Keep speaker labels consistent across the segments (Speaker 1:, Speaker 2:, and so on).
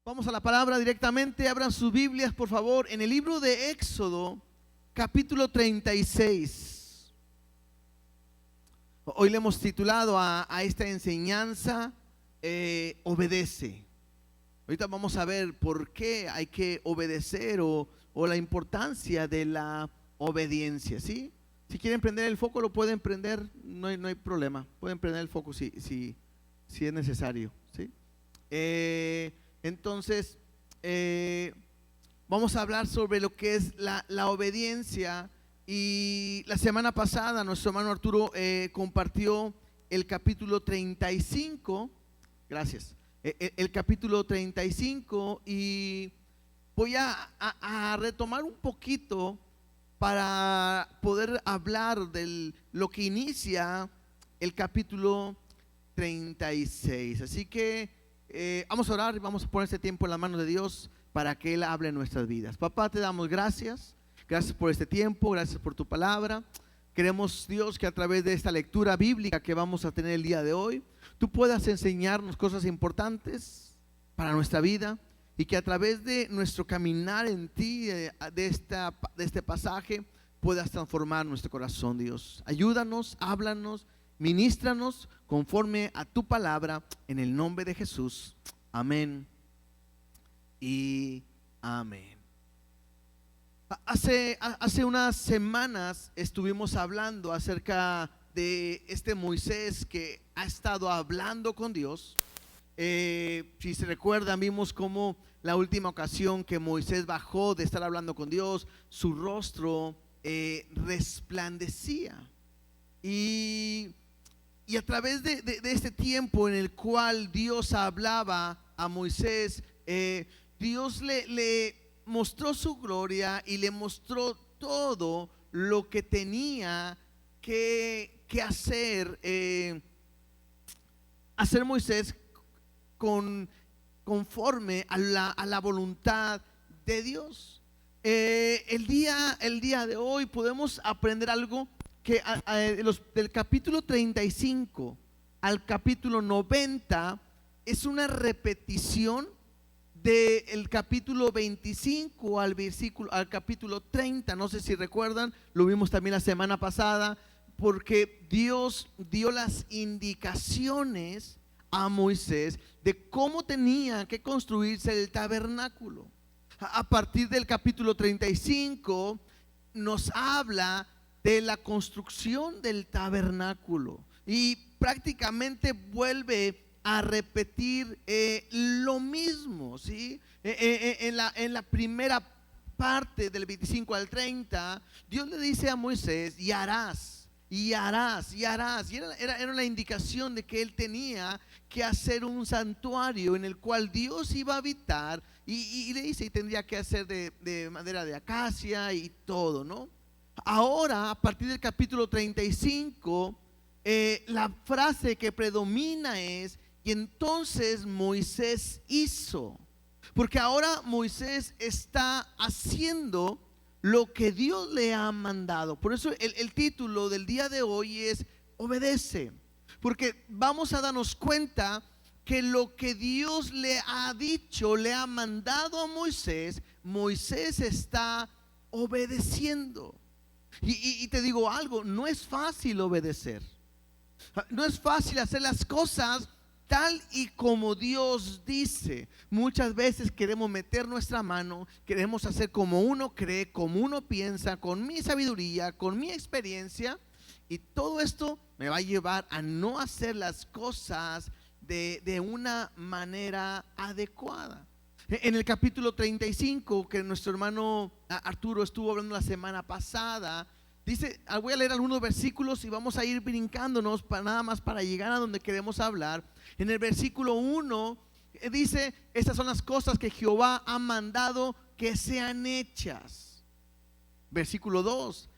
Speaker 1: Vamos a la palabra directamente. Abran sus Biblias, por favor, en el libro de Éxodo, capítulo 36. Hoy le hemos titulado a esta enseñanza, obedece. Ahorita vamos a ver por qué hay que obedecer o la importancia de la obediencia, ¿sí? Si quieren prender el foco, lo pueden prender, no hay problema. Pueden prender el foco si es necesario, ¿sí? Entonces, vamos a hablar sobre lo que es la obediencia. Y la semana pasada nuestro hermano Arturo compartió el capítulo 35. Gracias. El capítulo 35, y voy a retomar un poquito para poder hablar de lo que inicia el capítulo 36. Así que vamos a orar y vamos a poner este tiempo en las manos de Dios para que Él hable en nuestras vidas. Papá, te damos gracias. Gracias por este tiempo, gracias por tu palabra. Queremos, Dios, que a través de esta lectura bíblica que vamos a tener el día de hoy, tú puedas enseñarnos cosas importantes para nuestra vida, y que a través de nuestro caminar en ti, de este pasaje, puedas transformar nuestro corazón, Dios. Ayúdanos, háblanos, ministranos conforme a tu palabra, en el nombre de Jesús. Amén y amén. Hace unas semanas estuvimos hablando acerca de este Moisés que ha estado hablando con Dios. Si se recuerdan, vimos cómo la última ocasión que Moisés bajó de estar hablando con Dios, su rostro resplandecía. Y a través de este tiempo en el cual Dios hablaba a Moisés, Dios le mostró su gloria y le mostró todo lo que tenía que hacer Moisés conforme a la voluntad de Dios. El día de hoy podemos aprender algo que del capítulo 35 al capítulo 90 es una repetición del capítulo 25 al capítulo 30. No sé si recuerdan, lo vimos también la semana pasada, porque Dios dio las indicaciones a Moisés de cómo tenía que construirse el tabernáculo. A partir del capítulo 35 nos habla de la construcción del tabernáculo, y prácticamente vuelve a repetir lo mismo, ¿sí? En la primera parte del 25 al 30, Dios le dice a Moisés: y harás, y harás, y harás. Y era la indicación de que él tenía que hacer un santuario en el cual Dios iba a habitar, y le dice, y tendría que hacer de madera de acacia y todo, ¿no? Ahora, a partir del capítulo 35, la frase que predomina es: y entonces Moisés hizo. Porque ahora Moisés está haciendo lo que Dios le ha mandado. Por eso el título del día de hoy es obedece. Porque vamos a darnos cuenta que lo que Dios le ha dicho, le ha mandado a Moisés, Moisés está obedeciendo. Y te digo algo, no es fácil obedecer. No es fácil hacer las cosas tal y como Dios dice. Muchas veces queremos meter nuestra mano, queremos hacer como uno cree, como uno piensa, con mi sabiduría, con mi experiencia, y todo esto me va a llevar a no hacer las cosas de una manera adecuada. En el capítulo 35, que nuestro hermano Arturo estuvo hablando la semana pasada, dice, voy a leer algunos versículos y vamos a ir brincándonos nada más para llegar a donde queremos hablar. En el versículo 1 dice: estas son las cosas que Jehová ha mandado que sean hechas. Versículo 2: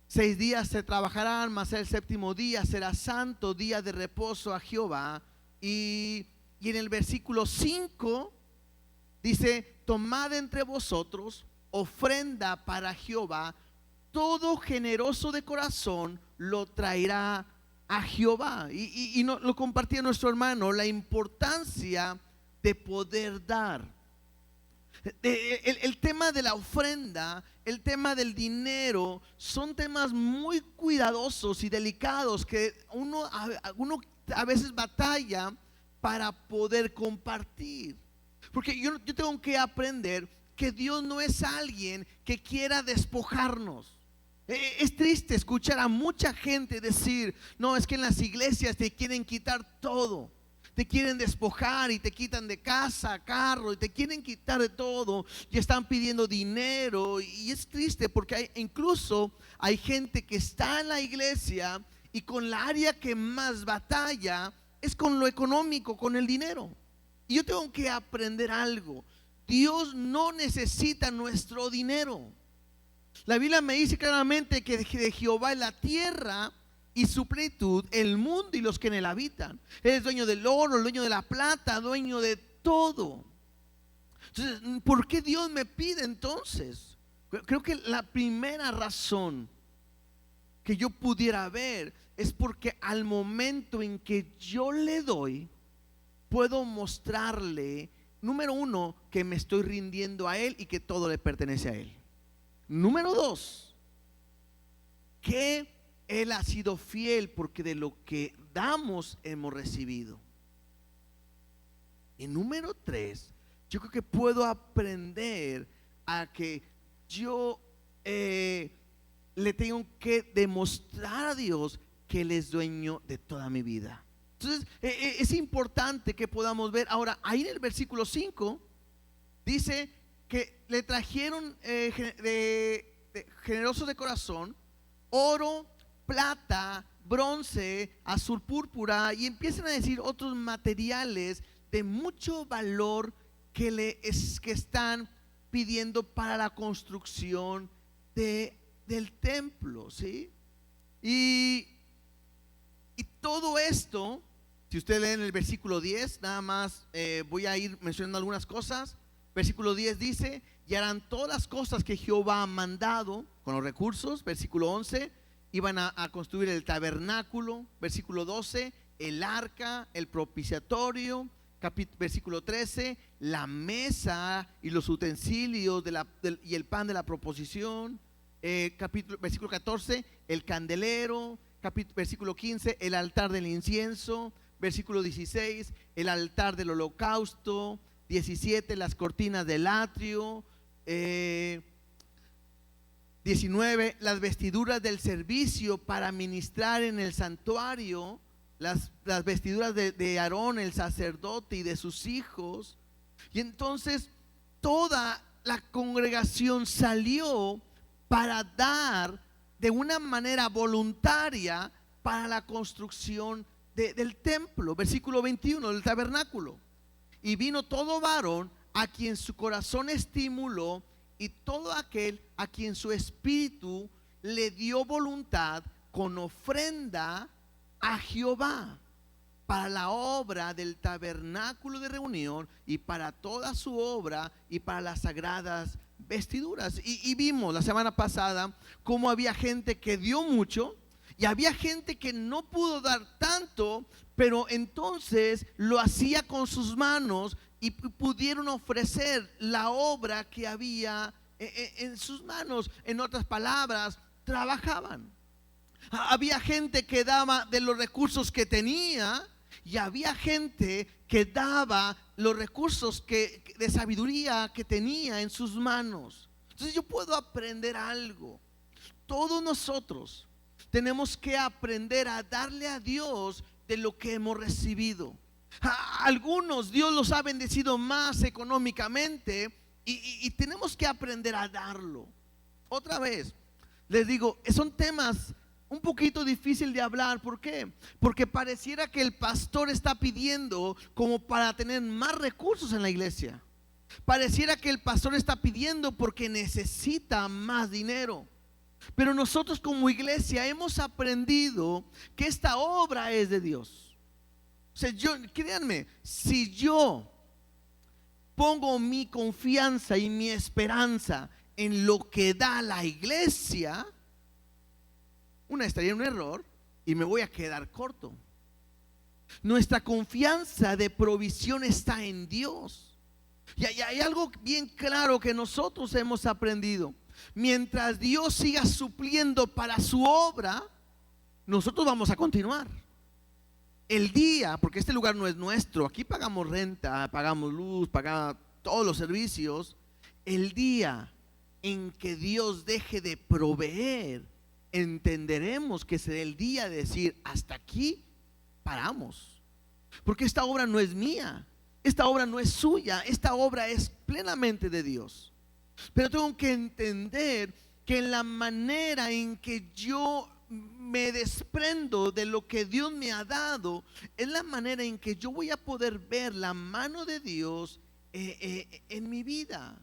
Speaker 1: 6 días se trabajarán, mas el séptimo día será santo, día de reposo a Jehová. Y en el versículo 5 dice: tomad entre vosotros ofrenda para Jehová, todo generoso de corazón lo traerá a Jehová. Y lo compartía nuestro hermano, la importancia de poder dar. El tema de la ofrenda, el tema del dinero, son temas muy cuidadosos y delicados que uno a veces batalla para poder compartir. Porque yo tengo que aprender que Dios no es alguien que quiera despojarnos. Es triste escuchar a mucha gente decir: no, es que en las iglesias te quieren quitar todo. Te quieren despojar y te quitan de casa, carro, y te quieren quitar de todo y están pidiendo dinero. Y es triste porque incluso hay gente que está en la iglesia y con la área que más batalla es con lo económico, con el dinero. Y yo tengo que aprender algo: Dios no necesita nuestro dinero. La Biblia me dice claramente que de Jehová es la tierra y su plenitud, el mundo y los que en él habitan. Él es dueño del oro, el dueño de la plata, dueño de todo. Entonces, ¿por qué Dios me pide entonces? Creo que la primera razón que yo pudiera ver es porque al momento en que yo le doy, puedo mostrarle, número uno, que me estoy rindiendo a él y que todo le pertenece a él. Número dos, que Él ha sido fiel, porque de lo que damos hemos recibido. Y número tres, yo creo que puedo aprender a que yo le tengo que demostrar a Dios que Él es dueño de toda mi vida. Entonces es importante que podamos ver. Ahora, ahí en el versículo 5 dice que le trajeron generosos de corazón, oro, plata, bronce, azul púrpura, y empiezan a decir otros materiales de mucho valor que están pidiendo para la construcción del templo, ¿sí? Y todo esto, si usted lee en el versículo 10, nada más voy a ir mencionando algunas cosas. Versículo 10 dice: y harán todas las cosas que Jehová ha mandado con los recursos. Versículo 11: iban a construir el tabernáculo. Versículo 12: el arca, el propiciatorio. Versículo 13: la mesa y los utensilios y el pan de la proposición. Versículo 14: el candelero. Versículo 15: el altar del incienso. Versículo 16: el altar del holocausto. 17: las cortinas del atrio. 19: las vestiduras del servicio para ministrar en el santuario, las vestiduras de Aarón el sacerdote y de sus hijos. Y entonces toda la congregación salió para dar de una manera voluntaria para la construcción del templo. Versículo 21, del tabernáculo: y vino todo varón a quien su corazón estimuló, y todo aquel a quien su espíritu le dio voluntad, con ofrenda a Jehová para la obra del tabernáculo de reunión y para toda su obra y para las sagradas vestiduras. Y vimos la semana pasada cómo había gente que dio mucho y había gente que no pudo dar tanto, pero entonces lo hacía con sus manos y pudieron ofrecer la obra que había en sus manos. En otras palabras, trabajaban. Había gente que daba de los recursos que tenía, y había gente que daba los recursos de sabiduría que tenía en sus manos. Entonces yo puedo aprender algo. Todos nosotros tenemos que aprender a darle a Dios de lo que hemos recibido. A algunos Dios los ha bendecido más económicamente y tenemos que aprender a darlo. Otra vez les digo, son temas un poquito difícil de hablar. ¿Por qué? Porque pareciera que el pastor está pidiendo como para tener más recursos en la iglesia. Pareciera que el pastor está pidiendo porque necesita más dinero. Pero nosotros como iglesia hemos aprendido que esta obra es de Dios. O sea, créanme, si yo pongo mi confianza y mi esperanza en lo que da la iglesia, estaría en un error y me voy a quedar corto. Nuestra confianza de provisión está en Dios. Y hay algo bien claro que nosotros hemos aprendido. Mientras Dios siga supliendo para su obra, nosotros vamos a continuar. El día, porque este lugar no es nuestro, aquí pagamos renta, pagamos luz, pagamos todos los servicios. El día en que Dios deje de proveer, entenderemos que será el día de decir: hasta aquí paramos, porque esta obra no es mía, esta obra no es suya, esta obra es plenamente de Dios. Pero tengo que entender que en la manera en que yo me desprendo de lo que Dios me ha dado, es la manera en que yo voy a poder ver la mano de Dios en mi vida.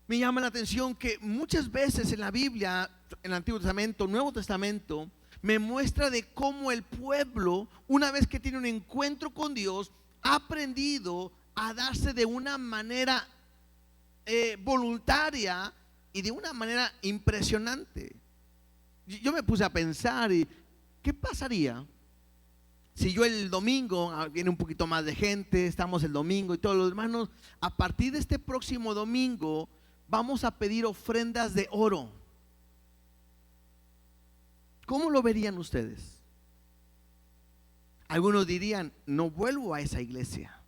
Speaker 1: Me llama la atención que muchas veces en la Biblia, en el Antiguo Testamento, Nuevo Testamento, me muestra de cómo el pueblo, una vez que tiene un encuentro con Dios, ha aprendido a darse de una manera voluntaria y de una manera impresionante. Yo me puse a pensar, y ¿qué pasaría si yo el domingo, viene un poquito más de gente, estamos el domingo y todos los hermanos, a partir de este próximo domingo vamos a pedir ofrendas de oro? ¿Cómo lo verían ustedes? Algunos dirían: no vuelvo a esa iglesia,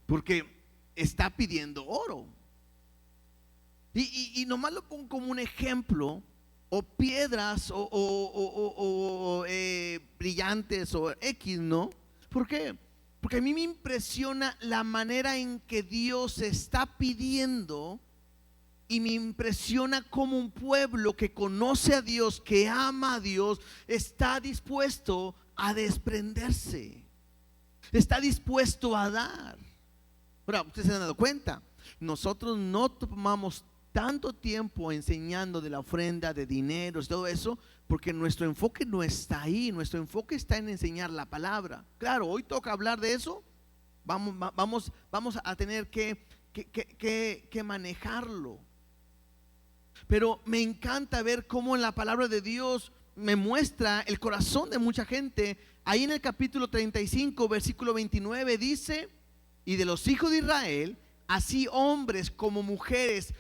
Speaker 1: porque está pidiendo oro. Y nomás lo pongo como un ejemplo, o piedras, o brillantes, o X, ¿no? ¿Por qué? Porque a mí me impresiona la manera en que Dios está pidiendo, y me impresiona cómo un pueblo que conoce a Dios, que ama a Dios, está dispuesto a desprenderse, está dispuesto a dar. Ahora, ustedes se han dado cuenta, nosotros no tomamos tanto tiempo enseñando de la ofrenda, de dineros y todo eso, porque nuestro enfoque no está ahí. Nuestro enfoque está en enseñar la palabra. Claro, hoy toca hablar de eso. Vamos a tener que manejarlo. Pero me encanta ver cómo en la palabra de Dios me muestra el corazón de mucha gente. Ahí en el capítulo 35, versículo 29 dice: y de los hijos de Israel, así hombres como mujeres,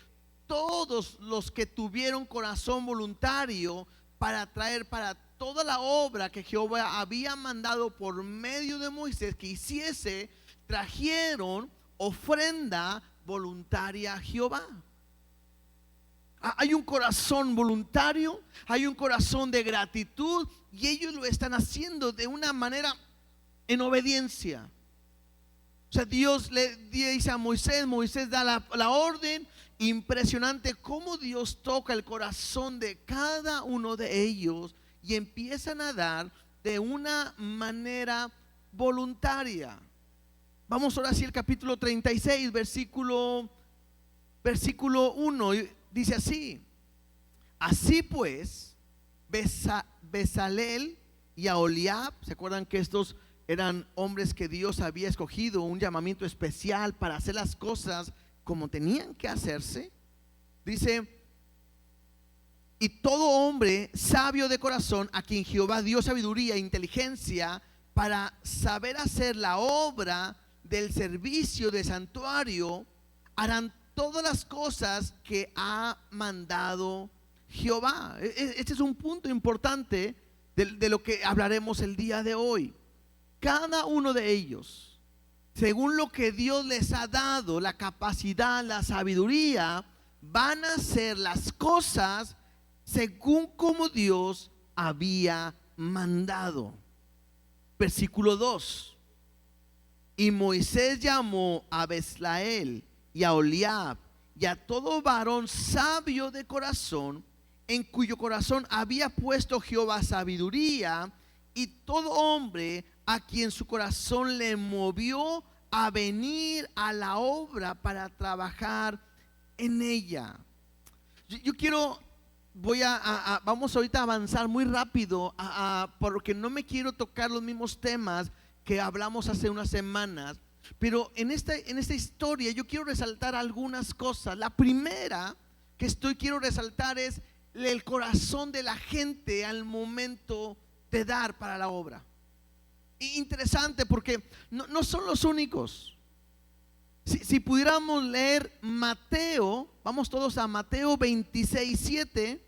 Speaker 1: todos los que tuvieron corazón voluntario para traer para toda la obra que Jehová había mandado por medio de Moisés que hiciese, trajeron ofrenda voluntaria a Jehová. Hay un corazón voluntario, hay un corazón de gratitud, y ellos lo están haciendo de una manera en obediencia. O sea, Dios le dice a Moisés, Moisés da la orden. Impresionante cómo Dios toca el corazón de cada uno de ellos y empiezan a dar de una manera voluntaria. Vamos ahora sí al capítulo 36, versículo 1, dice así: así pues, Bezalel y Aholiab, ¿se acuerdan que estos eran hombres que Dios había escogido, un llamamiento especial para hacer las cosas como tenían que hacerse? Dice: y todo hombre sabio de corazón, a quien Jehová dio sabiduría e inteligencia para saber hacer la obra del servicio de santuario, harán todas las cosas que ha mandado Jehová. Este es un punto importante de lo que hablaremos el día de hoy. Cada uno de ellos, según lo que Dios les ha dado, la capacidad, la sabiduría, van a hacer las cosas según como Dios había mandado. Versículo 2: y Moisés llamó a Bezalel y a Aholiab y a todo varón sabio de corazón, en cuyo corazón había puesto Jehová sabiduría, y todo hombre a quien su corazón le movió a venir a la obra para trabajar en ella. Vamos ahorita a avanzar muy rápido, porque no me quiero tocar los mismos temas que hablamos hace unas semanas. Pero en esta historia yo quiero resaltar algunas cosas. La primera que quiero resaltar es el corazón de la gente al momento de dar para la obra. Interesante porque no son los únicos. Si pudiéramos leer Mateo, vamos todos a Mateo 26:7.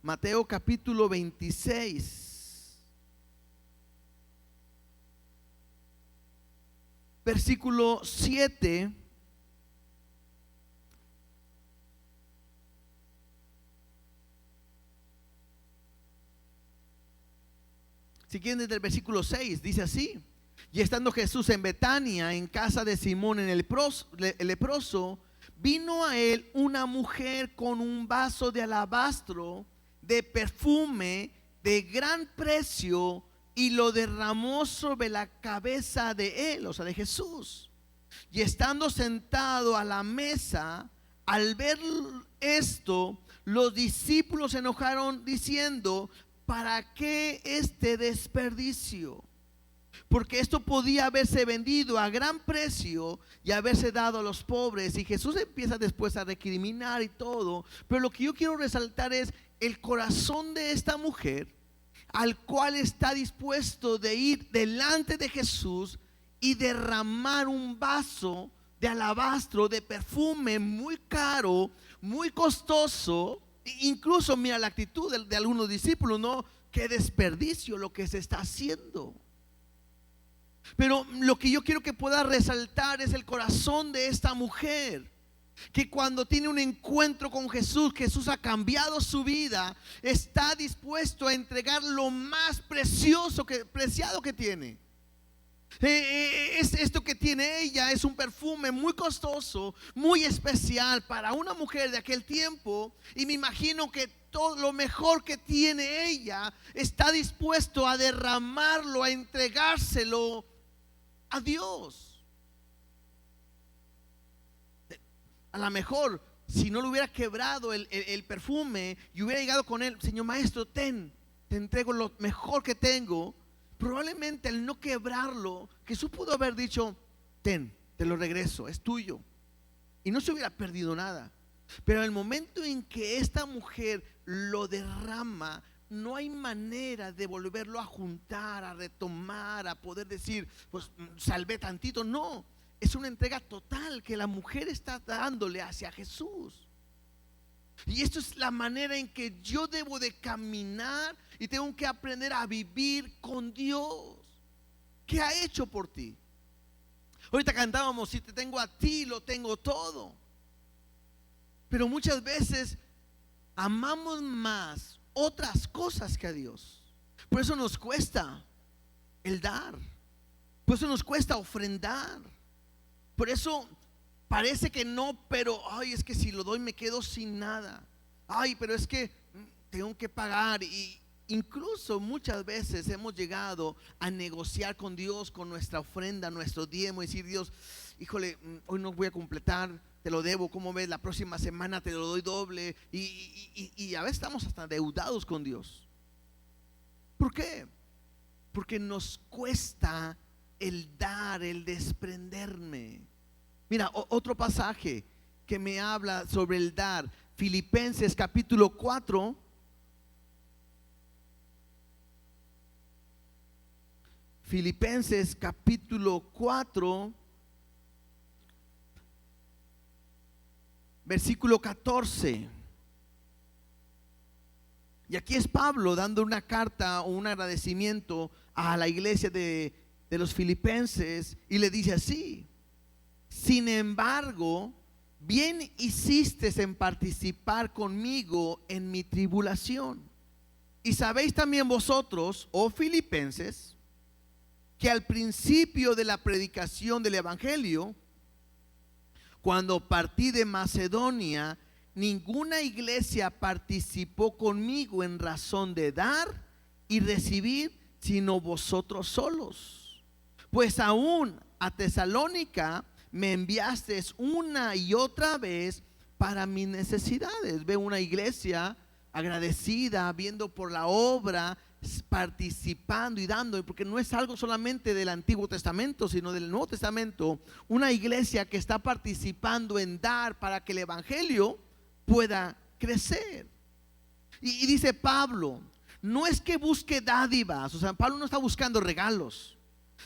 Speaker 1: Mateo capítulo 26, versículo 7. Si quieren, desde el versículo 6 dice así: y estando Jesús en Betania, en casa de Simón el leproso, vino a él una mujer con un vaso de alabastro de perfume de gran precio, y lo derramó sobre la cabeza de él, o sea, de Jesús. Y estando sentado a la mesa, al ver esto, los discípulos se enojaron diciendo: ¿para qué este desperdicio? Porque esto podía haberse vendido a gran precio y haberse dado a los pobres. Y Jesús empieza después a recriminar y todo. Pero lo que yo quiero resaltar es el corazón de esta mujer, al cual está dispuesto de ir delante de Jesús y derramar un vaso de alabastro, de perfume muy caro, muy costoso. Incluso mira la actitud de algunos discípulos, ¿no? Qué desperdicio lo que se está haciendo. Pero lo que yo quiero que pueda resaltar es el corazón de esta mujer, que cuando tiene un encuentro con Jesús, Jesús ha cambiado su vida, está dispuesto a entregar lo más preciado que tiene. Esto que tiene ella es un perfume muy costoso, muy especial para una mujer de aquel tiempo. Y me imagino que todo lo mejor que tiene ella está dispuesto a derramarlo, a entregárselo a Dios. A lo mejor, si no le hubiera quebrado el perfume y hubiera llegado con él: Señor maestro, te entrego lo mejor que tengo. Probablemente al no quebrarlo, Jesús pudo haber dicho: te lo regreso, es tuyo, y no se hubiera perdido nada. Pero en el momento en que esta mujer lo derrama, no hay manera de volverlo a juntar, a retomar, a poder decir: pues salvé tantito. No, es una entrega total que la mujer está dándole hacia Jesús. Y esto es la manera en que yo debo de caminar y tengo que aprender a vivir con Dios. ¿Qué ha hecho por ti? Ahorita cantábamos: si te tengo a ti, lo tengo todo. Pero muchas veces amamos más otras cosas que a Dios. Por eso nos cuesta el dar. Por eso nos cuesta ofrendar. Por eso parece que no, pero ay, es que si lo doy me quedo sin nada. Ay, pero es que tengo que pagar. Y incluso muchas veces hemos llegado a negociar con Dios, con nuestra ofrenda, nuestro diezmo, y decir: Dios, híjole, hoy no voy a completar, te lo debo, ¿cómo ves? La próxima semana te lo doy doble. Y a veces estamos hasta endeudados con Dios. ¿Por qué? Porque nos cuesta el dar, el desprenderme. Mira, otro pasaje que me habla sobre el dar: Filipenses capítulo 4. Filipenses capítulo 4, versículo 14. Y aquí es Pablo dando una carta o un agradecimiento a la iglesia de los filipenses, y le dice así: sin embargo, bien hiciste en participar conmigo en mi tribulación. Y sabéis también vosotros, oh filipenses, que al principio de la predicación del evangelio, cuando partí de Macedonia, ninguna iglesia participó conmigo en razón de dar y recibir, sino vosotros solos. Pues aún a Tesalónica me enviaste una y otra vez para mis necesidades. Veo una iglesia agradecida, viendo por la obra, participando y dando, porque no es algo solamente del Antiguo Testamento, sino del Nuevo Testamento. Una iglesia que está participando en dar para que el evangelio pueda crecer. Y dice Pablo, no es que busque dádivas, o sea, Pablo no está buscando regalos,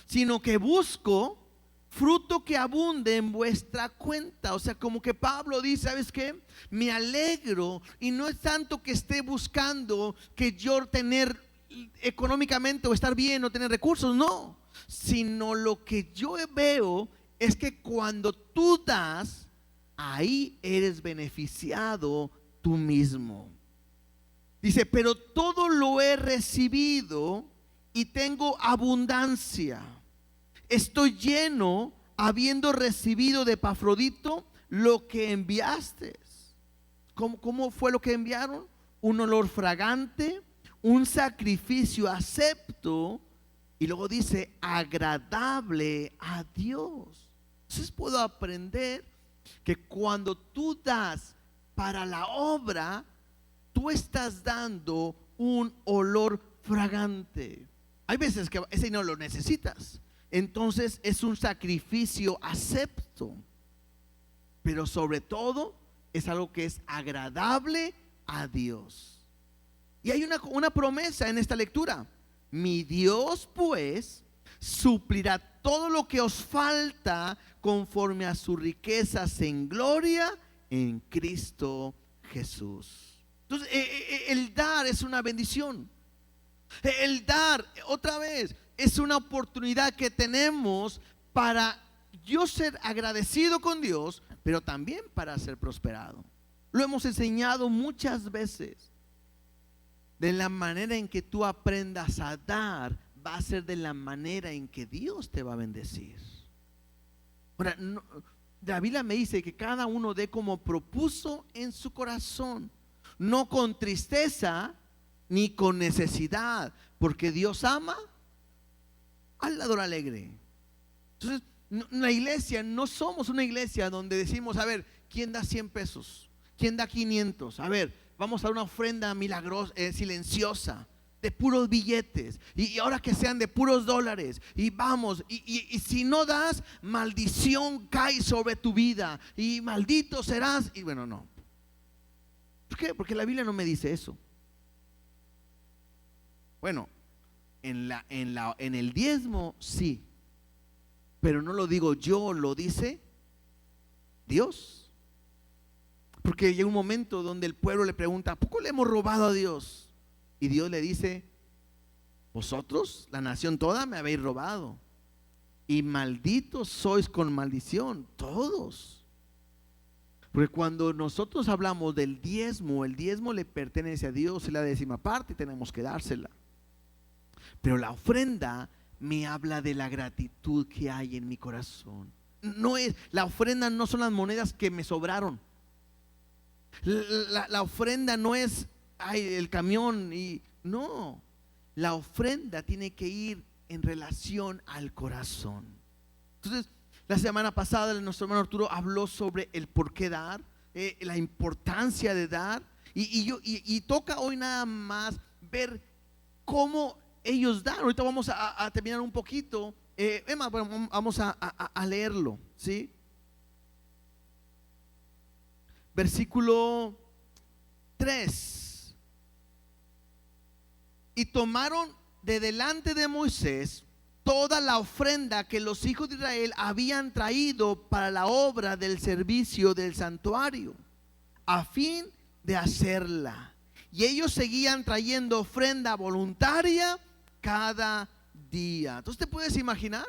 Speaker 1: sino que busco fruto que abunde en vuestra cuenta. O sea, como que Pablo dice, ¿sabes qué? Me alegro, y no es tanto que esté buscando que yo tener económicamente o estar bien o tener recursos, no, sino lo que yo veo es que cuando tú das, ahí eres beneficiado tú mismo. Dice, pero todo lo he recibido y tengo abundancia. Estoy lleno, habiendo recibido de Epafrodito lo que enviaste. ¿Cómo fue lo que enviaron? Un olor fragante, un sacrificio acepto, y luego dice agradable a Dios. Entonces puedo aprender que cuando tú das para la obra, tú estás dando un olor fragante. Hay veces que ese no lo necesitas, entonces es un sacrificio acepto, pero sobre todo es algo que es agradable a Dios. Y hay una promesa en esta lectura: mi Dios pues suplirá todo lo que os falta conforme a sus riquezas en gloria en Cristo Jesús. Entonces el dar es una bendición. El dar, otra vez, es una oportunidad que tenemos para yo ser agradecido con Dios, pero también para ser prosperado. Lo hemos enseñado muchas veces. De la manera en que tú aprendas a dar, va a ser de la manera en que Dios te va a bendecir. Ahora, la Biblia me dice que cada uno dé como propuso en su corazón, no con tristeza ni con necesidad, porque Dios ama al dador alegre. Entonces, la iglesia, no somos una iglesia donde decimos, a ver, ¿quién da 100 pesos? ¿Quién da 500? A ver, vamos a dar una ofrenda milagrosa, silenciosa, de puros billetes, y ahora que sean de puros dólares, y vamos, y si no das, maldición cae sobre tu vida, y maldito serás. Y bueno, no. ¿Por qué? Porque la Biblia no me dice eso. Bueno, en el diezmo sí, pero no lo digo yo, lo dice Dios. Porque llega un momento donde el pueblo le pregunta, ¿a poco le hemos robado a Dios? Y Dios le dice, vosotros, la nación toda, me habéis robado, y malditos sois con maldición todos. Porque cuando nosotros hablamos del diezmo, el diezmo le pertenece a Dios, es la 10ª parte y tenemos que dársela. Pero la ofrenda me habla de la gratitud que hay en mi corazón. La ofrenda no son las monedas que me sobraron. La ofrenda no es el camión, y no. La ofrenda tiene que ir en relación al corazón. Entonces, la semana pasada nuestro hermano Arturo habló sobre el por qué dar, la importancia de dar, y toca hoy nada más ver cómo ellos dan. Ahorita vamos a terminar un poquito. Emma, bueno, vamos a leerlo, ¿sí? Versículo 3. Y tomaron de delante de Moisés toda la ofrenda que los hijos de Israel habían traído para la obra del servicio del santuario, a fin de hacerla. Y ellos seguían trayendo ofrenda voluntaria cada día. Entonces te puedes imaginar.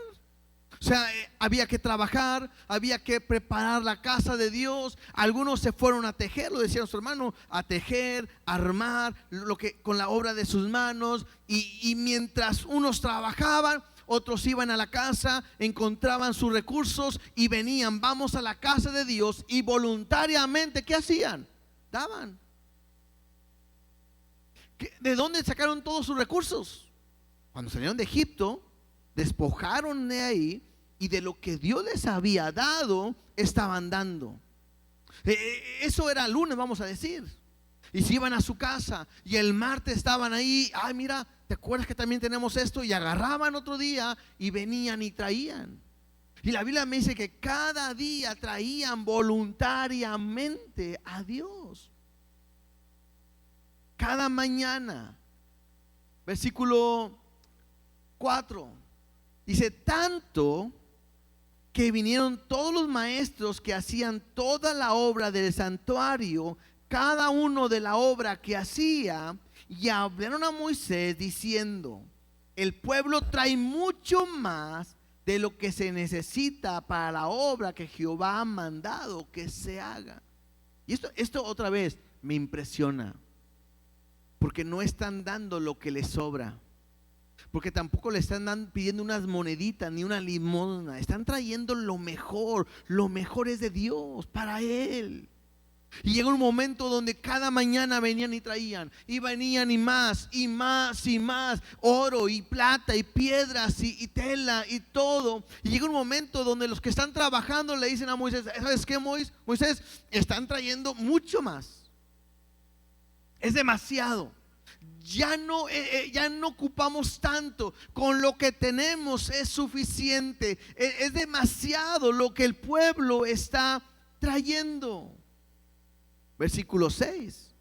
Speaker 1: O sea, había que trabajar, había que preparar la casa de Dios. Algunos se fueron a tejer, lo decía nuestro hermano, a tejer, a armar con la obra de sus manos. Y mientras unos trabajaban, otros iban a la casa, encontraban sus recursos y venían, vamos a la casa de Dios, y voluntariamente, ¿qué hacían? Daban. ¿De dónde sacaron todos sus recursos? Cuando salieron de Egipto, despojaron de ahí, y de lo que Dios les había dado, estaban dando. Eso era lunes, vamos a decir. Y si iban a su casa y el martes estaban ahí, ay, mira, ¿te acuerdas que también tenemos esto? Y agarraban otro día y venían y traían. Y la Biblia me dice que cada día traían voluntariamente a Dios. cada mañana. Versículo 4. Dice, tanto que vinieron todos los maestros que hacían toda la obra del santuario, cada uno de la obra que hacía, y hablaron a Moisés diciendo, el pueblo trae mucho más de lo que se necesita para la obra que Jehová ha mandado que se haga. Y esto otra vez me impresiona, porque no están dando lo que les sobra, porque tampoco le están pidiendo unas moneditas ni una limosna. Están trayendo lo mejor es de Dios para Él. Y llega un momento donde cada mañana venían y traían, y venían y más, y más, y más, oro y plata y piedras y tela y todo. Y llega un momento donde los que están trabajando le dicen a Moisés, ¿sabes qué, Moisés? Están trayendo mucho más. Es demasiado. Ya no ocupamos tanto, con lo que tenemos es suficiente. Es demasiado lo que el pueblo está trayendo. Versículo 6.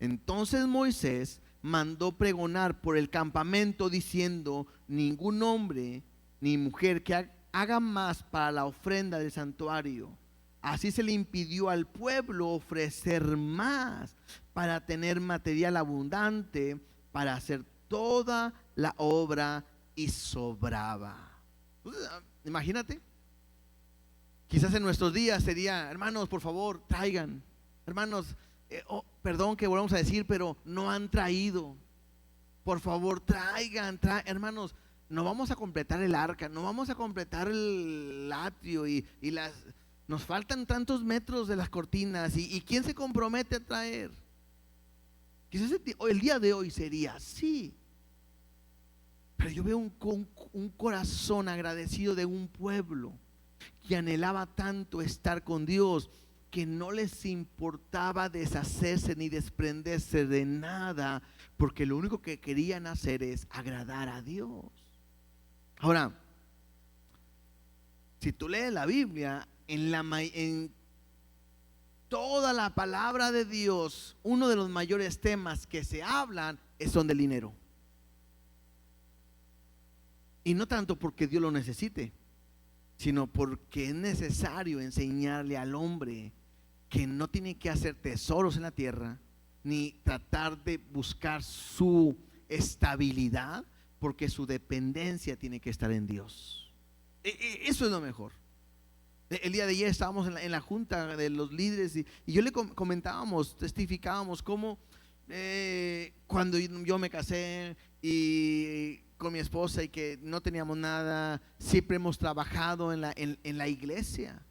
Speaker 1: Entonces Moisés mandó pregonar por el campamento diciendo, ningún hombre ni mujer que haga más para la ofrenda del santuario. Así se le impidió al pueblo ofrecer más para tener material abundante para hacer toda la obra, y sobraba. Entonces, imagínate, quizás en nuestros días sería, hermanos, por favor, traigan. Hermanos, perdón que volvamos a decir, pero no han traído. Por favor, traigan. Hermanos, no vamos a completar el arca, no vamos a completar el atrio y nos faltan tantos metros de las cortinas. ¿Y quién se compromete a traer? Quizás el día de hoy sería así. Pero yo veo un corazón agradecido de un pueblo que anhelaba tanto estar con Dios, que no les importaba deshacerse ni desprenderse de nada, porque lo único que querían hacer es agradar a Dios. Ahora, si tú lees la Biblia, en toda la palabra de Dios, uno de los mayores temas que se hablan son del dinero. Y no tanto porque Dios lo necesite, sino porque es necesario enseñarle al hombre que no tiene que hacer tesoros en la tierra, ni tratar de buscar su estabilidad, porque su dependencia tiene que estar en Dios. Eso es lo mejor. El día de ayer estábamos en la junta de los líderes y yo le comentábamos, testificábamos cómo cuando yo me casé y con mi esposa y que no teníamos nada, siempre hemos trabajado en la iglesia,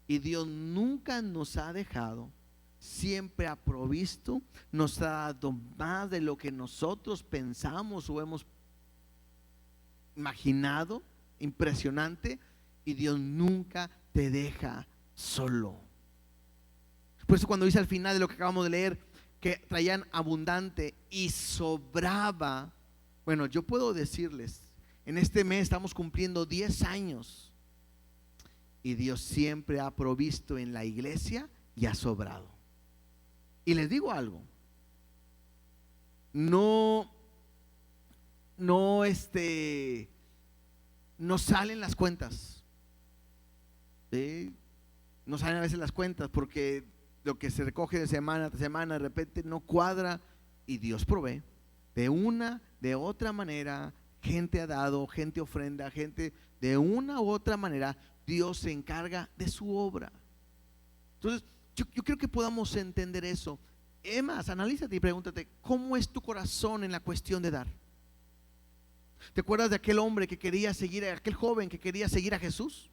Speaker 1: y Dios nunca nos ha dejado, siempre ha provisto, nos ha dado más de lo que nosotros pensamos o hemos imaginado. Impresionante. Y Dios nunca te deja solo. Por eso cuando dice al final de lo que acabamos de leer, que traían abundante y sobraba, bueno, yo puedo decirles, en este mes estamos cumpliendo 10 años y Dios siempre ha provisto en la iglesia y ha sobrado. Y les digo algo, no salen las cuentas. ¿Sí? No salen a veces las cuentas porque lo que se recoge de semana a semana de repente no cuadra, y Dios provee de una, de otra manera. Gente ha dado, gente ofrenda, gente de una u otra manera. Dios se encarga de su obra. Entonces yo creo que podamos entender eso. Es más, analízate y pregúntate, ¿cómo es tu corazón en la cuestión de dar? ¿Te acuerdas de aquel hombre que quería seguir, aquel joven que quería seguir a Jesús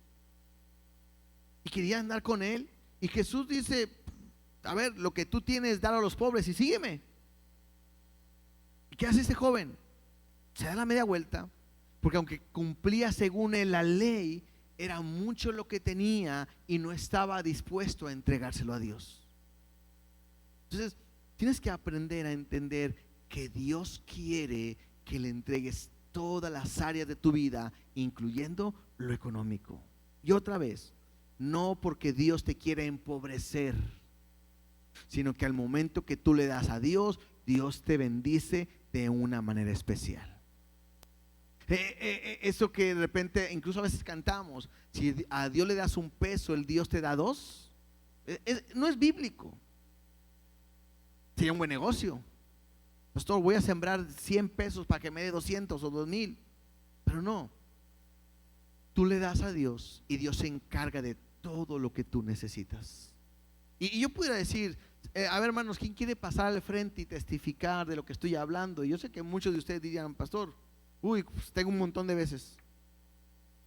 Speaker 1: y quería andar con él? Y Jesús dice, a ver, lo que tú tienes, dalo a los pobres y sígueme. ¿Y qué hace este joven? Se da la media vuelta, porque aunque cumplía según él la ley, era mucho lo que tenía y no estaba dispuesto a entregárselo a Dios. Entonces tienes que aprender a entender que Dios quiere que le entregues todas las áreas de tu vida, incluyendo lo económico. Y otra vez, no porque Dios te quiera empobrecer, sino que al momento que tú le das a Dios, Dios te bendice de una manera especial. Eso que de repente, incluso a veces cantamos, si a Dios le das un peso, el Dios te da dos, no es bíblico. Sería un buen negocio. Pastor, voy a sembrar 100 pesos para que me dé 200 o 2000. Pero no, tú le das a Dios y Dios se encarga de todo lo que tú necesitas. Y yo pudiera decir, a ver, hermanos, ¿quién quiere pasar al frente y testificar de lo que estoy hablando? Y yo sé que muchos de ustedes dirían, pastor, pues tengo un montón de veces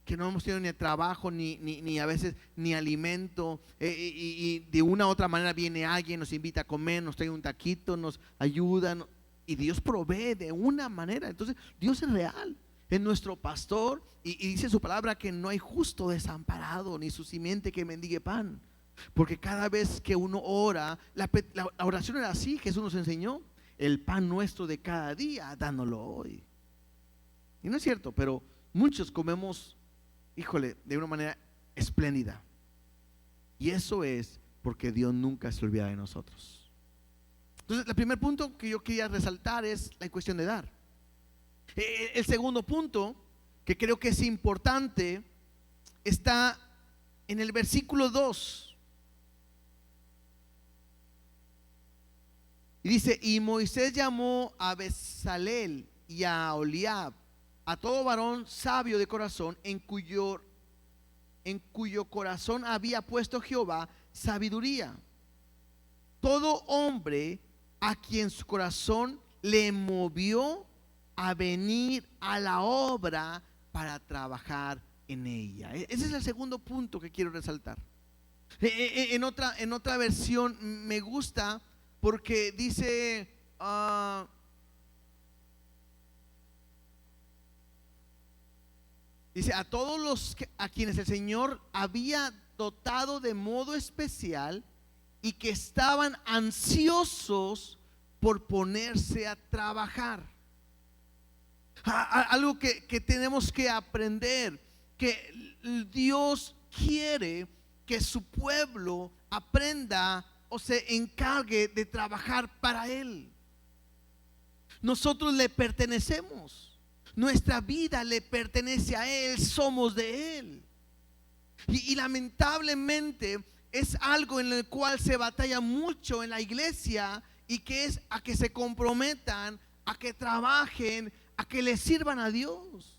Speaker 1: que no hemos tenido ni trabajo, ni a veces ni alimento, y de una u otra manera viene alguien, nos invita a comer, nos trae un taquito, nos ayuda, y Dios provee de una manera. Entonces Dios es real, es nuestro pastor, y dice su palabra que no hay justo desamparado, ni su simiente que mendigue pan. Porque cada vez que uno ora, la oración era así. Jesús nos enseñó: el pan nuestro de cada día, dándolo hoy. Y no es cierto, pero muchos comemos, híjole, de una manera espléndida. Y eso es porque Dios nunca se olvida de nosotros. Entonces, el primer punto que yo quería resaltar es la cuestión de dar. El segundo punto, que creo que es importante, está en el versículo 2. Y dice: y Moisés llamó a Bezalel y a Oliab, a todo varón sabio de corazón, en cuyo corazón había puesto Jehová sabiduría. Todo hombre a quien su corazón le movió a venir a la obra para trabajar en ella. Ese es el segundo punto que quiero resaltar. En otra versión me gusta, porque dice dice: a todos los a quienes el Señor había dotado de modo especial y que estaban ansiosos por ponerse a trabajar. Algo que tenemos que aprender, que Dios quiere que su pueblo aprenda o se encargue de trabajar para Él. Nosotros le pertenecemos, nuestra vida le pertenece a Él, somos de Él. Y lamentablemente es algo en el cual se batalla mucho en la iglesia, y que es a que se comprometan, a que trabajen, a que le sirvan a Dios.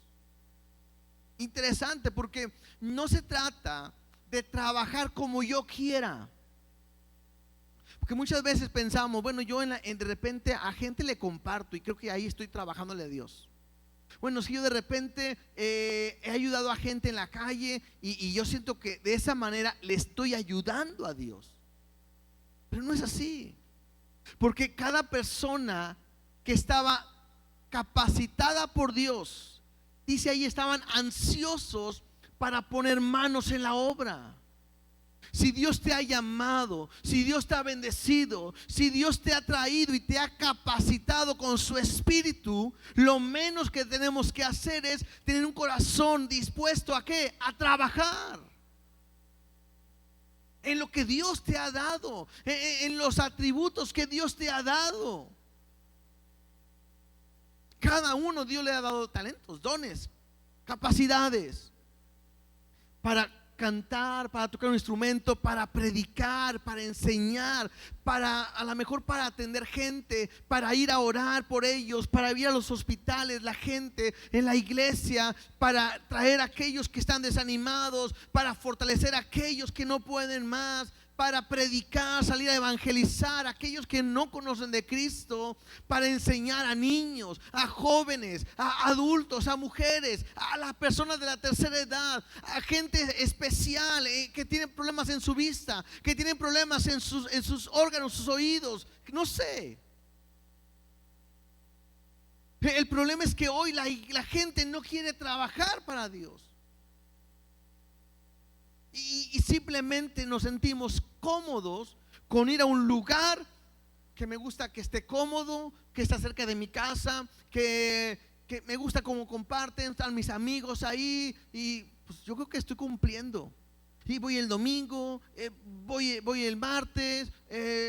Speaker 1: Interesante, porque no se trata de trabajar como yo quiera. Porque muchas veces pensamos, bueno, yo de repente a gente le comparto y creo que ahí estoy trabajándole a Dios. Bueno, si yo de repente he ayudado a gente en la calle y yo siento que de esa manera le estoy ayudando a Dios. Pero no es así. Porque cada persona que estaba capacitada por Dios, dice ahí, estaban ansiosos para poner manos en la obra. Si Dios te ha llamado, si Dios te ha bendecido, si Dios te ha traído y te ha capacitado con su espíritu, lo menos que tenemos que hacer es tener un corazón dispuesto ¿a qué? A trabajar en lo que Dios te ha dado, en los atributos que Dios te ha dado. Cada uno Dios le ha dado talentos, dones, capacidades para cantar, para tocar un instrumento, para predicar, para enseñar, para a lo mejor para atender gente, para ir a orar por ellos, para ir a los hospitales, la gente en la iglesia, para traer a aquellos que están desanimados, para fortalecer a aquellos que no pueden más, para predicar, salir a evangelizar a aquellos que no conocen de Cristo, para enseñar a niños, a jóvenes, a adultos, a mujeres, a las personas de la tercera edad, a gente especial que tienen problemas en su vista, que tienen problemas en sus órganos, sus oídos, no sé. El problema es que hoy la gente no quiere trabajar para Dios. Y simplemente nos sentimos cómodos con ir a un lugar que me gusta que esté cómodo, que está cerca de mi casa, que me gusta cómo comparten, están mis amigos ahí, y pues yo creo que estoy cumpliendo. Y voy el domingo, voy el martes,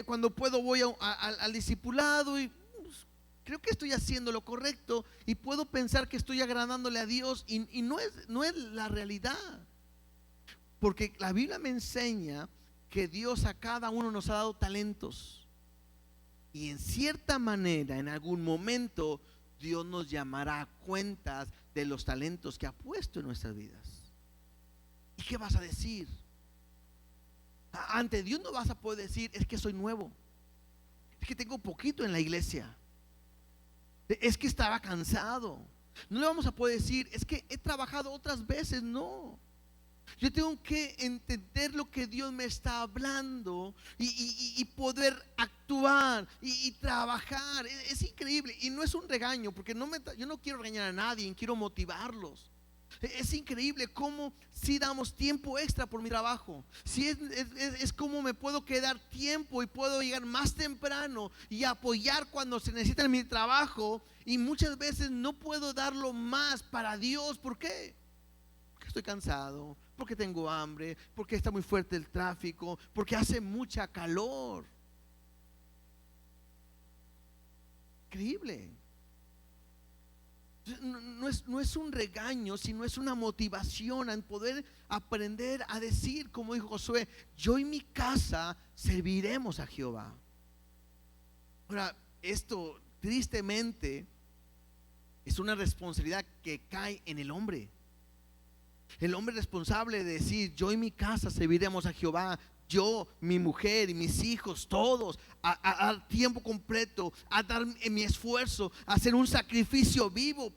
Speaker 1: cuando puedo voy al discipulado y pues, creo que estoy haciendo lo correcto y puedo pensar que estoy agradándole a Dios y no es la realidad. Porque la Biblia me enseña que Dios a cada uno nos ha dado talentos y en cierta manera, en algún momento, Dios nos llamará a cuentas de los talentos que ha puesto en nuestras vidas. ¿Y qué vas a decir? Ante Dios no vas a poder decir, es que soy nuevo, es que tengo poquito en la iglesia, es que estaba cansado. No le vamos a poder decir, es que he trabajado otras veces. No, yo tengo que entender lo que Dios me está hablando y poder actuar y trabajar. Es increíble y no es un regaño, porque yo no quiero regañar a nadie, quiero motivarlos. Es increíble cómo si damos tiempo extra por mi trabajo. Si es como me puedo quedar tiempo y puedo llegar más temprano y apoyar cuando se necesita en mi trabajo. Y muchas veces no puedo darlo más para Dios. ¿Por qué? Porque estoy cansado, porque tengo hambre, porque está muy fuerte el tráfico, porque hace mucha calor. Increíble. No es un regaño, sino es una motivación a poder aprender a decir, como dijo Josué, yo y mi casa serviremos a Jehová. Ahora, esto tristemente es una responsabilidad que cae en el hombre. El hombre es responsable de decir, yo y mi casa serviremos a Jehová. Yo, mi mujer y mis hijos, todos, a tiempo completo, a dar mi esfuerzo, a hacer un sacrificio vivo.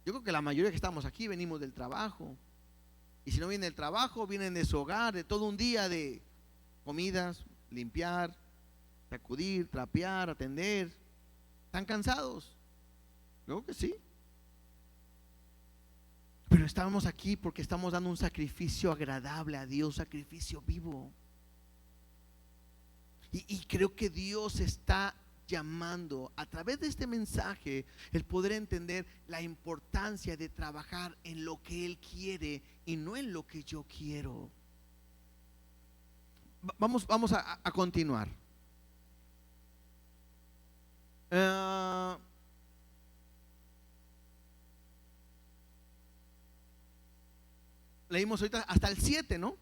Speaker 1: Yo creo que la mayoría que estamos aquí venimos del trabajo. Y si no vienen del trabajo, vienen de su hogar, de todo un día de comidas, limpiar, sacudir, trapear, atender. ¿Están cansados? Yo creo que sí. Pero estamos aquí porque estamos dando un sacrificio agradable a Dios, sacrificio vivo. Y creo que Dios está llamando a través de este mensaje el poder entender la importancia de trabajar en lo que Él quiere y no en lo que yo quiero. Vamos a continuar. Leímos ahorita hasta el 7, ¿no?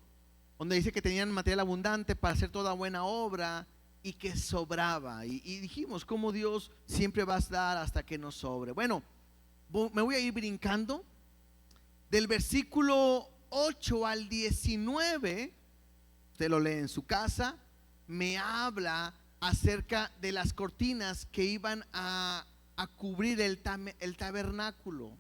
Speaker 1: Donde dice que tenían material abundante para hacer toda buena obra y que sobraba. Y dijimos cómo Dios siempre va a dar hasta que nos sobre. Bueno, me voy a ir brincando del versículo 8 al 19. Usted lo lee en su casa. Me habla acerca de las cortinas que iban a cubrir el tabernáculo.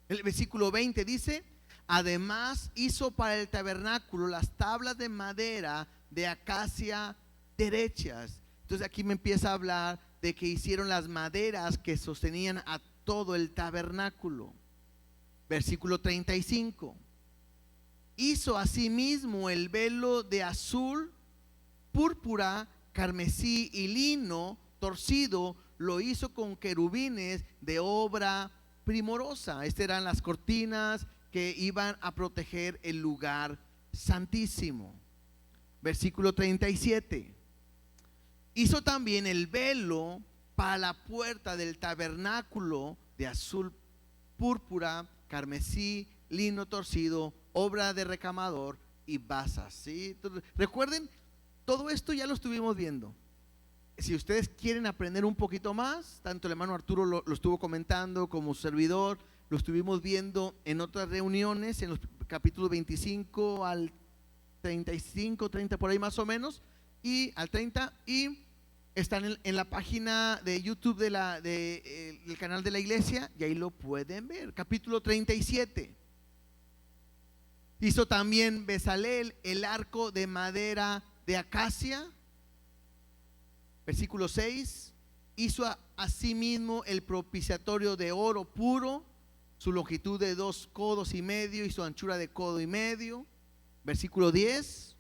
Speaker 1: El versículo 20 dice: además hizo para el tabernáculo las tablas de madera de acacia derechas. Entonces aquí me empieza a hablar de que hicieron las maderas que sostenían a todo el tabernáculo. Versículo 35. Hizo asimismo el velo de azul, púrpura, carmesí y lino torcido. Lo hizo con querubines de obra primorosa. Estas eran las cortinas que iban a proteger el lugar santísimo. Versículo 37. Hizo también el velo para la puerta del tabernáculo de azul, púrpura, carmesí, lino torcido, obra de recamador y basas. ¿Sí? Entonces, recuerden, todo esto ya lo estuvimos viendo. Si ustedes quieren aprender un poquito más, tanto el hermano Arturo lo estuvo comentando como su servidor, lo estuvimos viendo en otras reuniones, en los capítulos 25 al 35, 30 por ahí más o menos, y al 30, y están en la página de YouTube del canal de la iglesia, y ahí lo pueden ver. Capítulo 37. Hizo también Bezalel el arco de madera de acacia. Versículo 6. Hizo asimismo el propiciatorio de oro puro, su longitud de 2 codos y medio y su anchura de codo y medio. Versículo 10.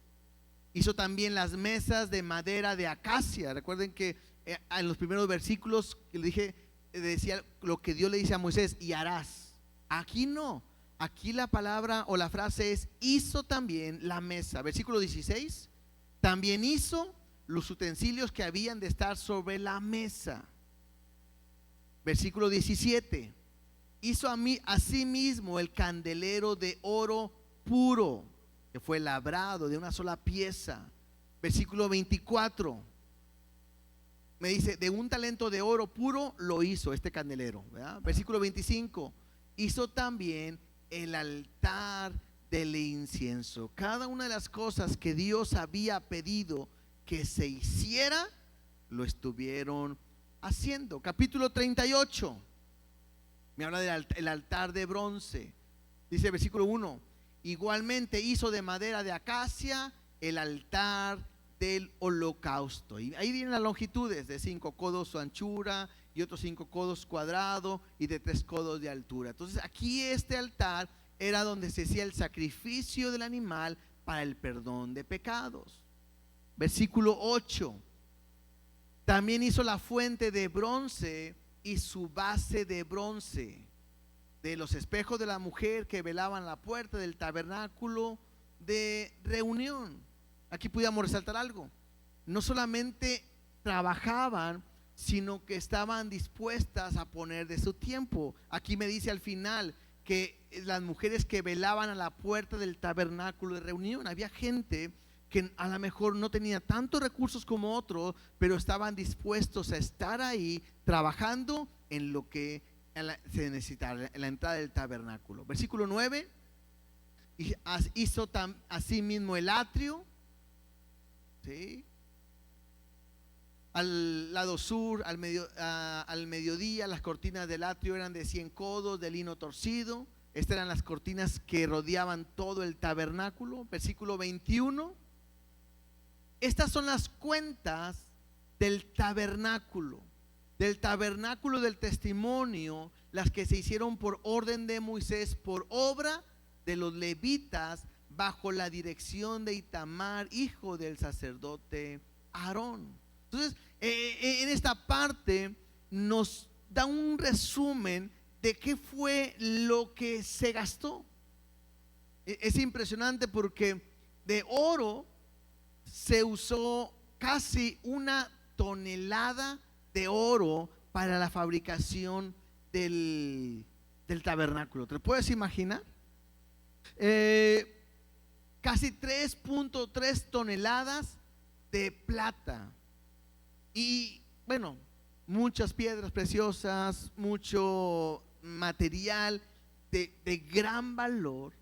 Speaker 1: Hizo también las mesas de madera de acacia. Recuerden que en los primeros versículos que le dije, decía lo que Dios le dice a Moisés: y harás. Aquí no. Aquí la palabra o la frase es: hizo también la mesa. Versículo 16. También hizo los utensilios que habían de estar sobre la mesa. Versículo 17. Hizo asimismo el candelero de oro puro, que fue labrado de una sola pieza. Versículo 24. Me dice: de un talento de oro puro lo hizo este candelero, ¿verdad? Versículo 25. Hizo también el altar del incienso. Cada una de las cosas que Dios había pedido que se hiciera, lo estuvieron haciendo. Capítulo 38 me habla del altar de bronce. Dice versículo 1: igualmente hizo de madera de acacia el altar del holocausto. Y ahí vienen las longitudes: de 5 codos su anchura, y otros 5 codos cuadrado, y de 3 codos de altura. Entonces aquí este altar era donde se hacía el sacrificio del animal para el perdón de pecados. Versículo 8. También hizo la fuente de bronce y su base de bronce, de los espejos de la mujer que velaban la puerta del tabernáculo de reunión. Aquí pudiéramos resaltar algo: no solamente trabajaban, sino que estaban dispuestas a poner de su tiempo. Aquí me dice al final que las mujeres que velaban a la puerta del tabernáculo de reunión, había gente que a lo mejor no tenía tantos recursos como otros, pero estaban dispuestos a estar ahí trabajando en lo que se necesitaba, en la entrada del tabernáculo. Versículo 9. Hizo así mismo el atrio, ¿sí? Al lado sur, al mediodía, las cortinas del atrio eran de 100 codos de lino torcido. Estas eran las cortinas que rodeaban todo el tabernáculo. Versículo 21. Estas son las cuentas del tabernáculo del testimonio, las que se hicieron por orden de Moisés, por obra de los levitas, bajo la dirección de Itamar, hijo del sacerdote Aarón. Entonces, en esta parte nos da un resumen de qué fue lo que se gastó. Es impresionante porque de oro se usó casi 1 tonelada de oro para la fabricación del tabernáculo. ¿Te puedes imaginar? Casi 3.3 toneladas de plata. Y bueno, muchas piedras preciosas, mucho material de gran valor.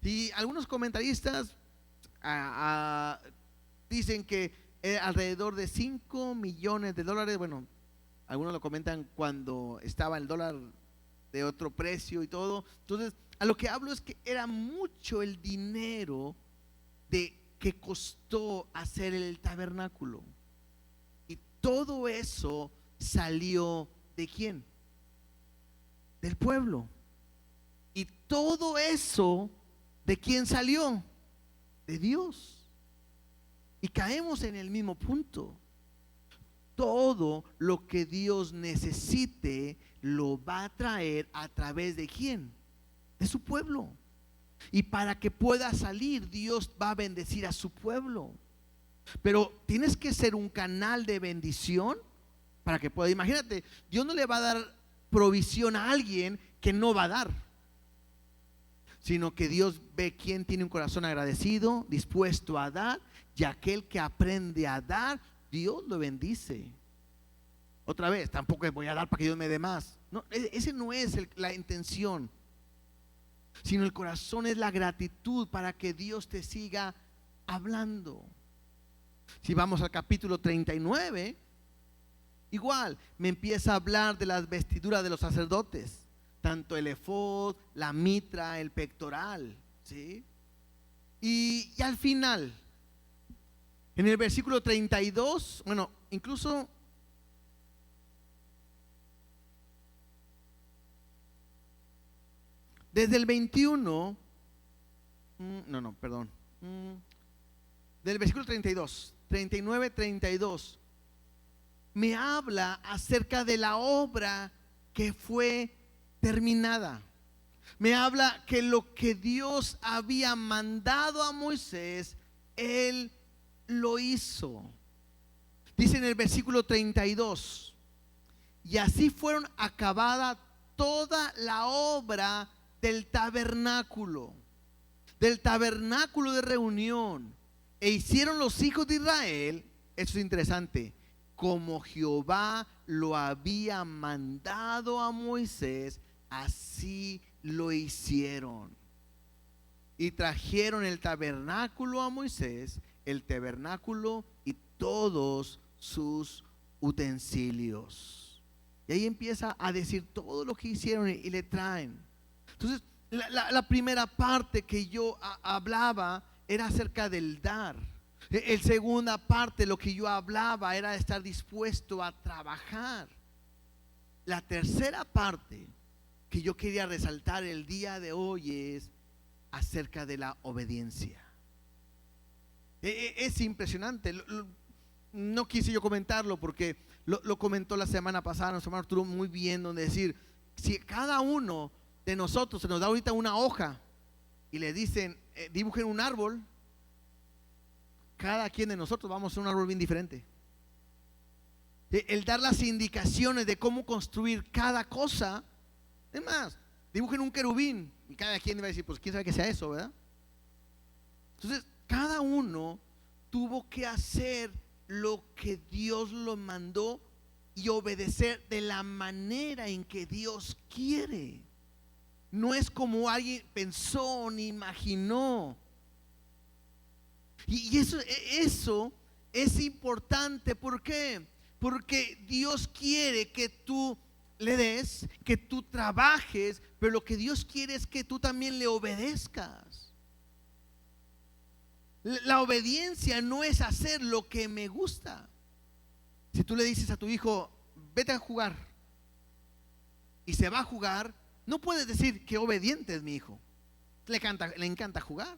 Speaker 1: Y algunos comentaristas dicen que alrededor de 5 millones de dólares. Bueno, algunos lo comentan cuando estaba el dólar de otro precio y todo. Entonces, a lo que hablo es que era mucho el dinero que costó hacer el tabernáculo. Todo eso salió ¿de quién? Del pueblo. Y todo eso ¿de quién salió? De Dios. Y caemos en el mismo punto: todo lo que Dios necesite lo va a traer a través ¿de quién? De su pueblo. Y para que pueda salir, Dios va a bendecir a su pueblo. Pero tienes que ser un canal de bendición para que pueda. Imagínate, Dios no le va a dar provisión a alguien que no va a dar, sino que Dios ve quién tiene un corazón agradecido, dispuesto a dar, y aquel que aprende a dar, Dios lo bendice. Otra vez, tampoco voy a dar para que Dios me dé más. No, ese no es la intención, sino el corazón es la gratitud para que Dios te siga hablando. Si vamos al capítulo 39, igual me empieza a hablar de las vestiduras de los sacerdotes, tanto el efod, la mitra, el pectoral, ¿sí? Y al final, en el versículo 32, bueno, incluso desde el 21, del versículo 32, 39, 32, me habla acerca de la obra que fue terminada. Me habla que lo que Dios había mandado a Moisés, él lo hizo. Dice en el versículo 32: y así fueron acabada toda la obra del tabernáculo de reunión, e hicieron los hijos de Israel, eso es interesante, como Jehová lo había mandado a Moisés, así lo hicieron. Y trajeron el tabernáculo a Moisés, el tabernáculo y todos sus utensilios. Y ahí empieza a decir todo lo que hicieron y le traen. Entonces, la primera parte que yo hablaba era acerca del dar. La segunda parte, lo que yo hablaba, era estar dispuesto a trabajar. La tercera parte que yo quería resaltar el día de hoy es acerca de la obediencia. Es impresionante. No quise yo comentarlo porque lo comentó la semana pasada nuestro hermano Arturo muy bien, donde decir, si cada uno de nosotros se nos da ahorita una hoja y le dicen dibujen un árbol, cada quien de nosotros vamos a hacer un árbol bien diferente. El dar las indicaciones de cómo construir cada cosa. Es más, dibujen un querubín y cada quien va a decir, pues quién sabe que sea eso, ¿verdad? Entonces, cada uno tuvo que hacer lo que Dios lo mandó y obedecer de la manera en que Dios quiere. No es como alguien pensó ni imaginó. Y eso es importante. ¿Por qué? Porque Dios quiere que tú le des, que tú trabajes, pero lo que Dios quiere es que tú también le obedezcas. La obediencia no es hacer lo que me gusta. Si tú le dices a tu hijo, vete a jugar, y se va a jugar, no puedes decir que obediente es mi hijo. Le encanta jugar.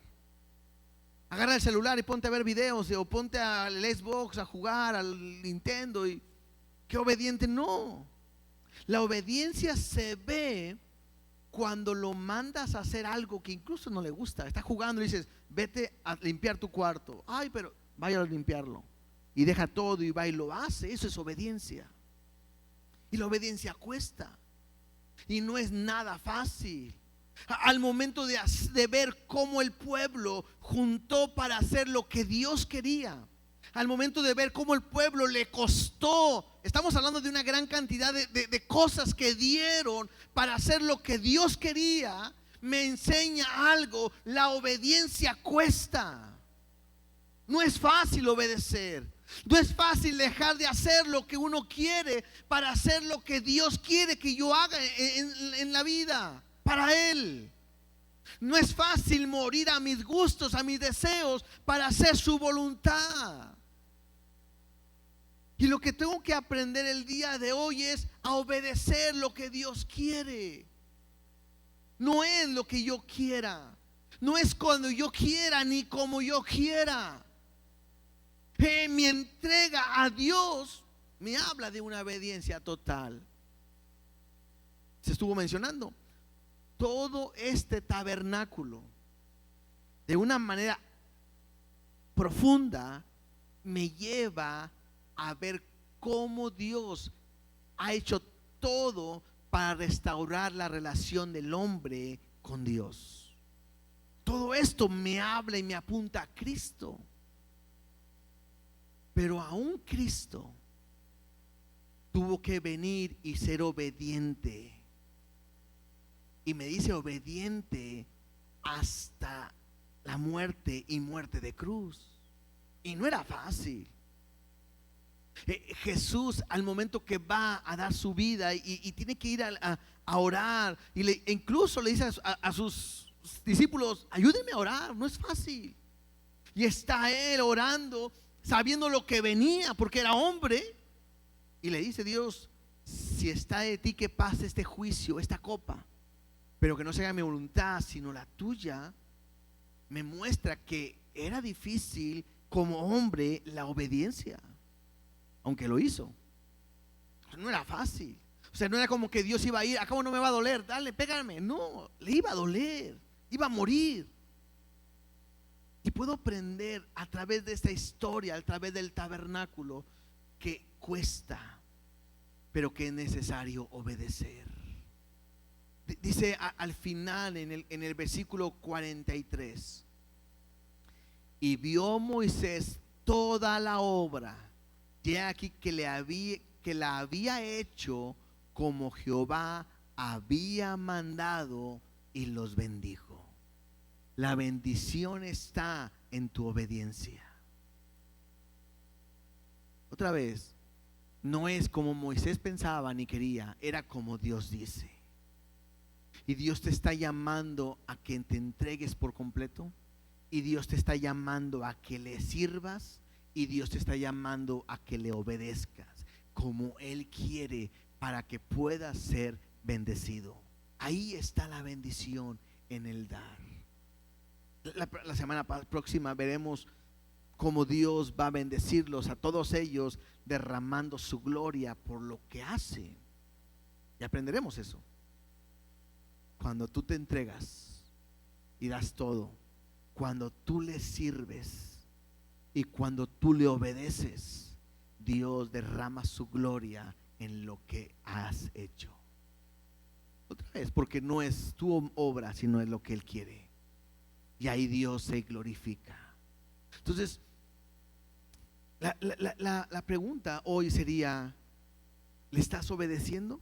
Speaker 1: Agarra el celular y ponte a ver videos, o ponte al Xbox a jugar, al Nintendo, y qué obediente. No. La obediencia se ve cuando lo mandas a hacer algo que incluso no le gusta. Está jugando y dices, vete a limpiar tu cuarto. Ay, pero vaya a limpiarlo. Y deja todo y va y lo hace. Eso es obediencia. Y la obediencia cuesta. Y no es nada fácil. Al momento de ver cómo el pueblo juntó para hacer lo que Dios quería, al momento de ver cómo el pueblo le costó, estamos hablando de una gran cantidad de cosas que dieron para hacer lo que Dios quería, me enseña algo. La obediencia cuesta. No es fácil obedecer. No es fácil dejar de hacer lo que uno quiere para hacer lo que Dios quiere que yo haga en la vida, para Él. No es fácil morir a mis gustos, a mis deseos, para hacer su voluntad. Y lo que tengo que aprender el día de hoy es a obedecer lo que Dios quiere. No es lo que yo quiera, no es cuando yo quiera ni como yo quiera. Mi entrega a Dios me habla de una obediencia total. Se estuvo mencionando todo este tabernáculo de una manera profunda, me lleva a ver cómo Dios ha hecho todo para restaurar la relación del hombre con Dios. Todo esto me habla y me apunta a Cristo. Pero aún Cristo tuvo que venir y ser obediente. Y me dice obediente hasta la muerte, y muerte de cruz. Y no era fácil. Jesús, al momento que va a dar su vida y tiene que ir a orar, y incluso le dice a sus discípulos, ayúdenme a orar, no es fácil. Y está él orando, sabiendo lo que venía, porque era hombre, y le dice: Dios, si está de ti que pase este juicio, esta copa, pero que no se haga mi voluntad sino la tuya. Me muestra que era difícil como hombre la obediencia, aunque lo hizo. No era fácil. O sea, no era como que Dios iba a ir, acabo no me va a doler, dale, pégame. No, le iba a doler, iba a morir. Y puedo aprender a través de esta historia, a través del tabernáculo, que cuesta, pero que es necesario obedecer. Dice al final en el versículo 43: y vio Moisés toda la obra, y aquí que la había hecho como Jehová había mandado, y los bendijo. La bendición está en tu obediencia. Otra vez, no es como Moisés pensaba ni quería, era como Dios dice. Y Dios te está llamando a que te entregues por completo. Y Dios te está llamando a que le sirvas. Y Dios te está llamando a que le obedezcas como Él quiere, para que puedas ser bendecido. Ahí está la bendición, en el dar. La semana próxima veremos cómo Dios va a bendecirlos a todos ellos, derramando su gloria por lo que hacen. Y aprenderemos eso. Cuando tú te entregas y das todo, cuando tú le sirves y cuando tú le obedeces, Dios derrama su gloria en lo que has hecho. Otra vez, porque no es tu obra, sino es lo que Él quiere. Y ahí Dios se glorifica. Entonces, la pregunta hoy sería: ¿le estás obedeciendo?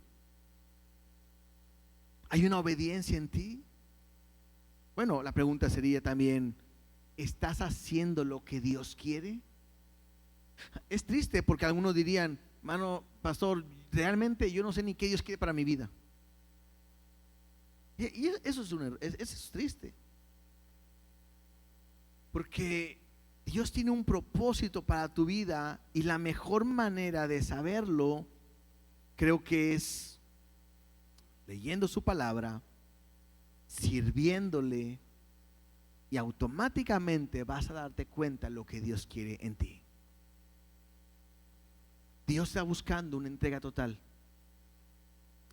Speaker 1: ¿Hay una obediencia en ti? Bueno, la pregunta sería también: ¿estás haciendo lo que Dios quiere? Es triste porque algunos dirían: mano, pastor, realmente yo no sé ni qué Dios quiere para mi vida. Y eso es un error, eso es triste. Porque Dios tiene un propósito para tu vida, y la mejor manera de saberlo, creo que es leyendo su palabra, sirviéndole, y automáticamente vas a darte cuenta de lo que Dios quiere en ti. Dios está buscando una entrega total.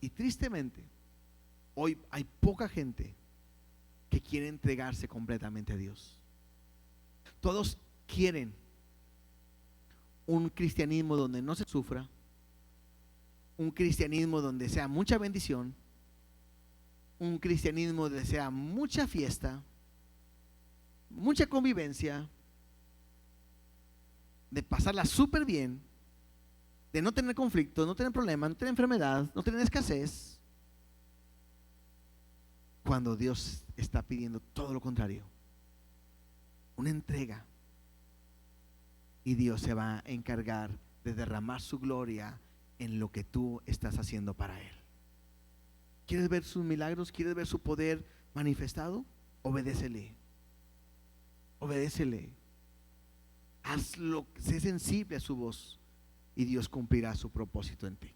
Speaker 1: Y tristemente, hoy hay poca gente que quiere entregarse completamente a Dios. Todos quieren un cristianismo donde no se sufra, un cristianismo donde sea mucha bendición, un cristianismo donde sea mucha fiesta, mucha convivencia, de pasarla súper bien, de no tener conflictos, no tener problemas, no tener enfermedad, no tener escasez, cuando Dios está pidiendo todo lo contrario, una entrega. Y Dios se va a encargar de derramar su gloria en lo que tú estás haciendo para Él. ¿Quieres ver sus milagros? ¿Quieres ver su poder manifestado? Obedécele. Obedécele. Hazlo, sé sensible a su voz, y Dios cumplirá su propósito en ti.